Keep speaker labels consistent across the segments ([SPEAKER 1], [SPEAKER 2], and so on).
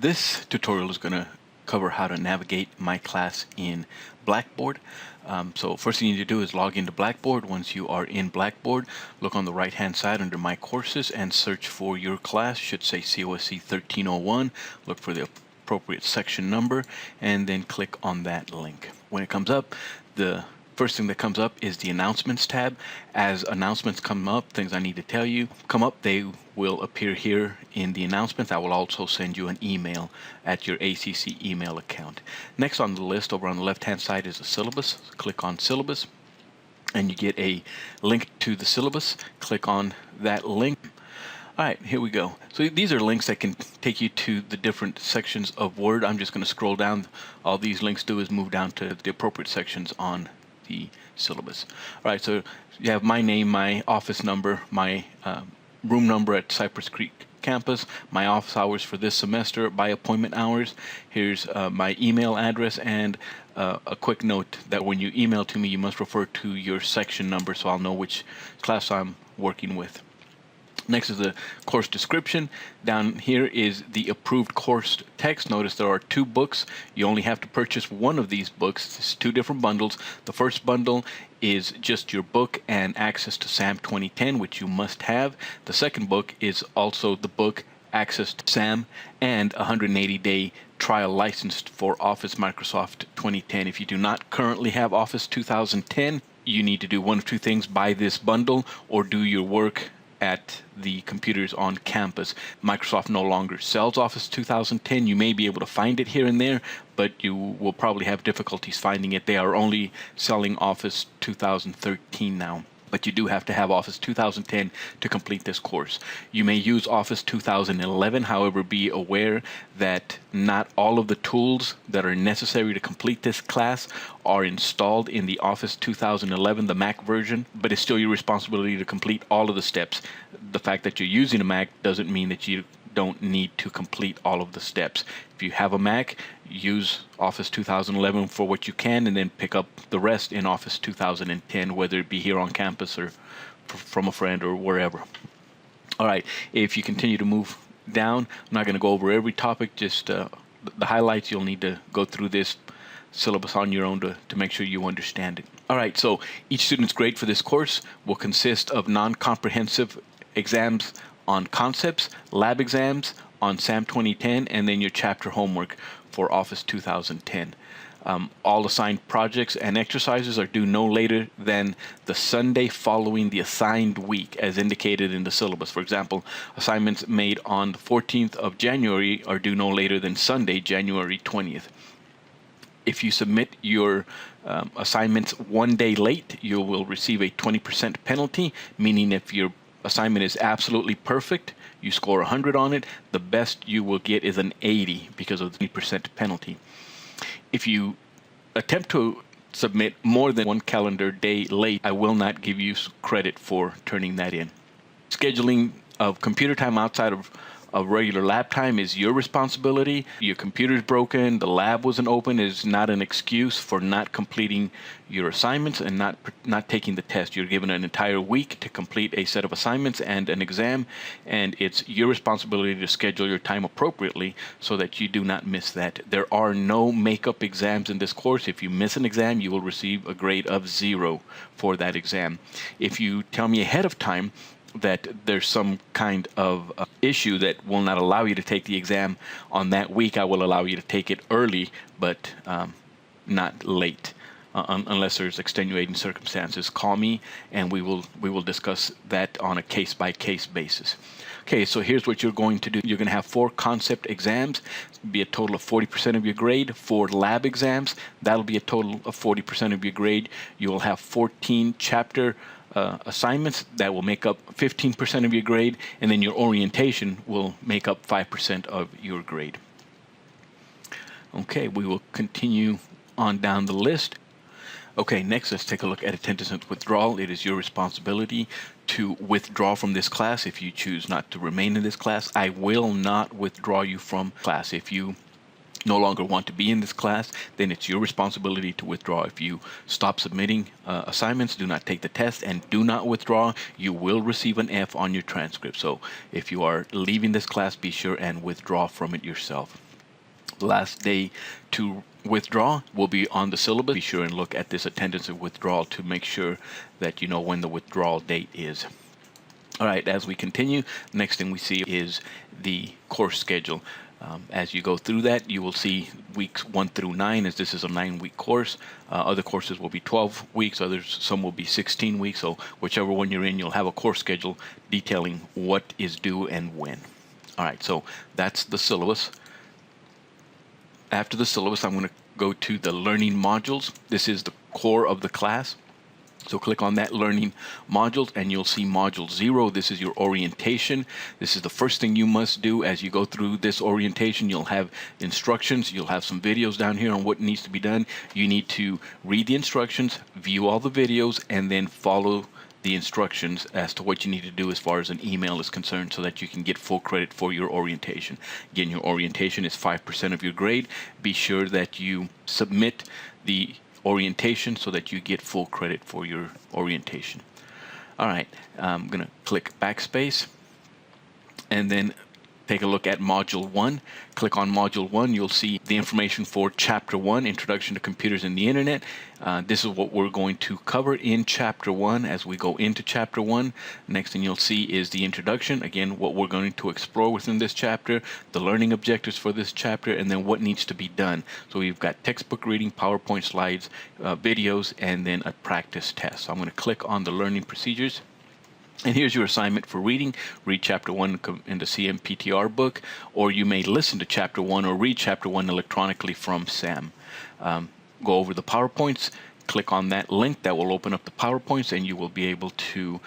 [SPEAKER 1] This tutorial is going to cover how to navigate my class in Blackboard. So first thing you need to do is log into Blackboard. Once you are in Blackboard, look on the right hand side under My Courses and search for your class. Should say COSC1301. Look for the appropriate section number and then click on that link. When it comes up, the first thing that comes up is the Announcements tab. As announcements come up, things I need to tell you come up, they will appear here in the announcements. I will also send you an email at your ACC email account. Next on the list over on the left hand side is the syllabus. Click on Syllabus and you get a link to the syllabus. Click on that link. Alright, here we go. So these are links that can take you to the different sections of Word. I'm just going to scroll down. All these links do is move down to the appropriate sections on the syllabus. Alright, so you have my name, my office number, my room number at Cypress Creek campus, my office hours for this semester, by appointment hours. Here's my email address and a quick note that when you email to me, you must refer to your section number so I'll know which class I'm working with. Next is the course description. Down here is the approved course text. Notice there are two books. You only have to purchase one of these books. It's two different bundles. The first bundle is just your book and access to SAM 2010, which you must have. The second book is also the book, access to SAM, and a 180-day trial license for Office Microsoft 2010. If you do not currently have Office 2010, you need to do one of two things: buy this bundle or do your work at the computers on campus. Microsoft no longer sells Office 2010. You may be able to find it here and there, but you will probably have difficulties finding it. They are only selling Office 2013 now. But you do have to have Office 2010 to complete this course. You may use Office 2011, however, be aware that not all of the tools that are necessary to complete this class are installed in the Office 2011, the Mac version, but it's still your responsibility to complete all of the steps. The fact that you're using a Mac doesn't mean that you don't need to complete all of the steps. If you have a Mac, use Office 2011 for what you can and then pick up the rest in Office 2010, whether it be here on campus or from a friend or wherever. Alright, if you continue to move down, I'm not going to go over every topic, just the highlights. You'll need to go through this syllabus on your own to make sure you understand it. Alright, so each student's grade for this course will consist of non-comprehensive exams on concepts, lab exams on SAM 2010, and then your chapter homework for Office 2010. All assigned projects and exercises are due no later than the Sunday following the assigned week as indicated in the syllabus. For example, assignments made on the 14th of January are due no later than Sunday, January 20th. If you submit your assignments one day late, you will receive a 20% penalty, meaning if your assignment is absolutely perfect, you score 100 on it, the best you will get is an 80 because of the 20% penalty. If you attempt to submit more than one calendar day late, I will not give you credit for turning that in. Scheduling of computer time outside of regular lab time is your responsibility. Your computer's broken, the lab wasn't open, is not an excuse for not completing your assignments and not taking the test. You're given an entire week to complete a set of assignments and an exam, and it's your responsibility to schedule your time appropriately so that you do not miss that. There are no makeup exams in this course. If you miss an exam, you will receive a grade of 0 for that exam. If you tell me ahead of time that there's some kind of issue that will not allow you to take the exam on that week, I will allow you to take it early, but not late, unless there's extenuating circumstances. Call me and we will discuss that on a case-by-case basis. Okay, so here's what you're going to do. You're going to have 4 concept exams. It'll be a total of 40% of your grade. 4 lab exams. That'll be a total of 40% of your grade. You will have 14 chapter assignments that will make up 15% of your grade, and then your orientation will make up 5% of your grade. Okay, we will continue on down the list. Okay, next let's take a look at attendance and withdrawal. It is your responsibility to withdraw from this class if you choose not to remain in this class. I will not withdraw you from class. If you no longer want to be in this class, then it's your responsibility to withdraw. If you stop submitting assignments, do not take the test, and do not withdraw, you will receive an F on your transcript. So if you are leaving this class, be sure and withdraw from it yourself. The last day to withdraw will be on the syllabus. Be sure and look at this attendance and withdrawal to make sure that you know when the withdrawal date is. All right, as we continue, next thing we see is the course schedule. As you go through that, you will see weeks 1 through 9, as this is a 9-week course. Other courses will be 12 weeks, some will be 16 weeks. So whichever one you're in, you'll have a course schedule detailing what is due and when. All right, so that's the syllabus. After the syllabus, I'm going to go to the learning modules. This is the core of the class. So click on that learning modules and you'll see module 0. This is your orientation. This is the first thing you must do as you go through this orientation. You'll have instructions. You'll have some videos down here on what needs to be done. You need to read the instructions, view all the videos, and then follow the instructions as to what you need to do as far as an email is concerned so that you can get full credit for your orientation. Again, your orientation is 5% of your grade. Be sure that you submit the orientation so that you get full credit for your orientation. All right, I'm going to click backspace and then take a look at Module 1. Click on Module 1. You'll see the information for Chapter 1, Introduction to Computers and the Internet. This is what we're going to cover in Chapter 1 as we go into Chapter 1. Next thing you'll see is the introduction. Again, what we're going to explore within this chapter, the learning objectives for this chapter, and then what needs to be done. So we've got textbook reading, PowerPoint slides, videos, and then a practice test. So I'm going to click on the learning procedures. And here's your assignment for reading. Read Chapter 1 in the CMPTR book, or you may listen to Chapter 1 or read Chapter 1 electronically from SAM. Go over the PowerPoints, click on that link that will open up the PowerPoints, and you will be able to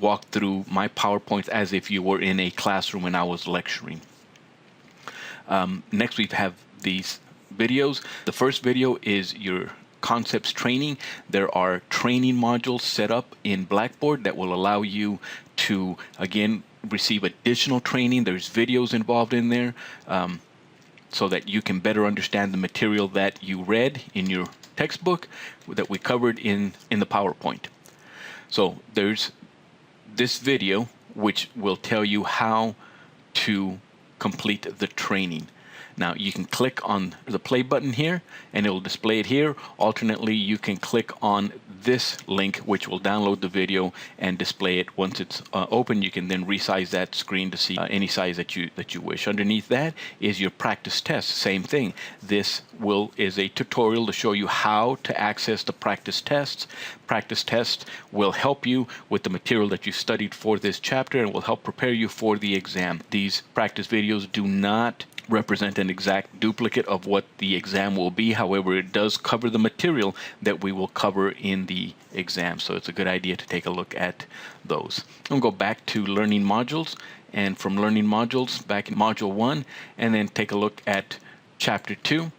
[SPEAKER 1] walk through my PowerPoints as if you were in a classroom and I was lecturing. Next we have these videos. The first video is your concepts training. There are training modules set up in Blackboard that will allow you to, again, receive additional training. There's videos involved in there so that you can better understand the material that you read in your textbook that we covered in the PowerPoint. So there's this video which will tell you how to complete the training. Now you can click on the play button here and it will display it here. Alternately, you can click on this link which will download the video and display it. Once it's open, you can then resize that screen to see any size that you wish. Underneath that is your practice test. Same thing. This is a tutorial to show you how to access the practice tests. Practice tests will help you with the material that you studied for this chapter and will help prepare you for the exam. These practice videos do not represent an exact duplicate of what the exam will be. However, it does cover the material that we will cover in the exam. So it's a good idea to take a look at those. I'm going to go back to learning modules, and from learning modules back in module 1, and then take a look at chapter 2.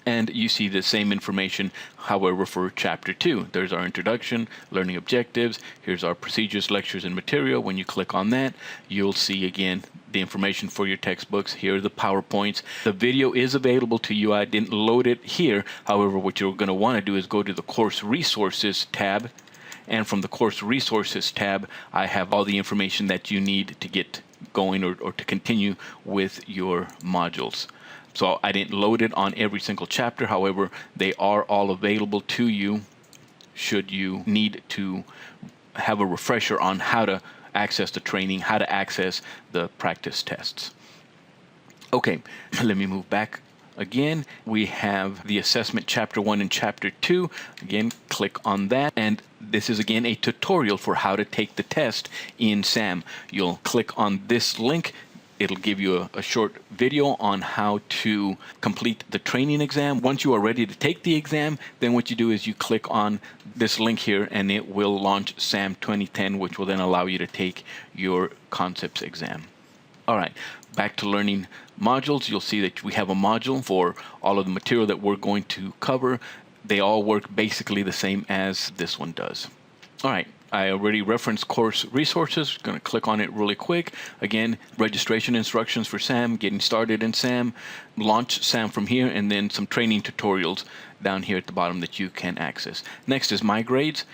[SPEAKER 1] And you see the same information, however, for Chapter 2. There's our introduction, learning objectives. Here's our procedures, lectures, and material. When you click on that, you'll see again the information for your textbooks. Here are the PowerPoints. The video is available to you. I didn't load it here. However, what you're going to want to do is go to the Course Resources tab. And from the Course Resources tab, I have all the information that you need to get going or to continue with your modules. So I didn't load it on every single chapter. However, they are all available to you should you need to have a refresher on how to access the training, how to access the practice tests. Okay, let me move back again. We have the assessment Chapter 1 and Chapter 2. Again, click on that. And this is again a tutorial for how to take the test in SAM. You'll click on this link. It'll give you a short video on how to complete the training exam. Once you are ready to take the exam, then what you do is you click on this link here and it will launch SAM 2010, which will then allow you to take your concepts exam. All right, back to learning modules. You'll see that we have a module for all of the material that we're going to cover. They all work basically the same as this one does. All right. I already referenced Course Resources. Going to click on it really quick. Again, registration instructions for SAM, getting started in SAM, launch SAM from here, and then some training tutorials down here at the bottom that you can access. Next is My Grades,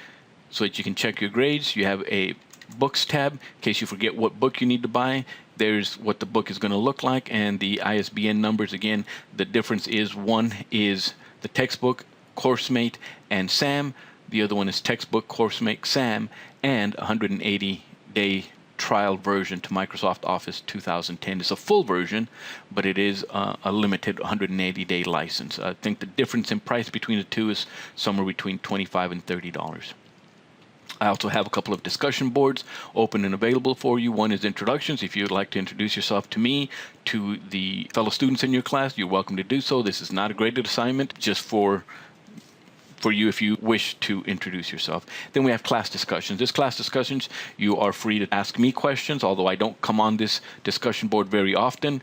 [SPEAKER 1] so that you can check your grades. You have a Books tab in case you forget what book you need to buy. there's what the book is going to look like, and the ISBN numbers. Again, the difference is one is the textbook, CourseMate, and SAM. The other one is textbook, CourseMate, SAM, and 180-day trial version to Microsoft Office 2010. It's a full version, but it is a limited 180-day license. I think the difference in price between the two is somewhere between $25 and $30. I also have a couple of discussion boards open and available for you. One is introductions. If you'd like to introduce yourself to me, to the fellow students in your class, you're welcome to do so. This is not a graded assignment, just for you if you wish to introduce yourself. Then we have class discussions. This class discussions, you are free to ask me questions, although I don't come on this discussion board very often.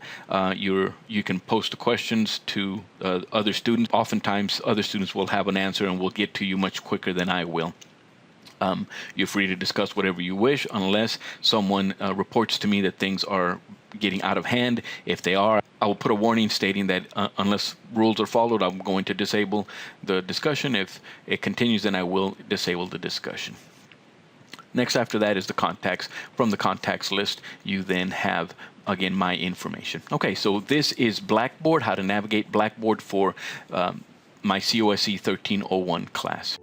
[SPEAKER 1] You can post the questions to other students. Oftentimes, other students will have an answer and will get to you much quicker than I will. You're free to discuss whatever you wish, unless someone reports to me that things are getting out of hand. If they are, I will put a warning stating that unless rules are followed, I'm going to disable the discussion. If it continues, then I will disable the discussion. Next after that is the contacts. From the contacts list, you then have, again, my information. Okay, so this is Blackboard, how to navigate Blackboard for my COSC1301 class.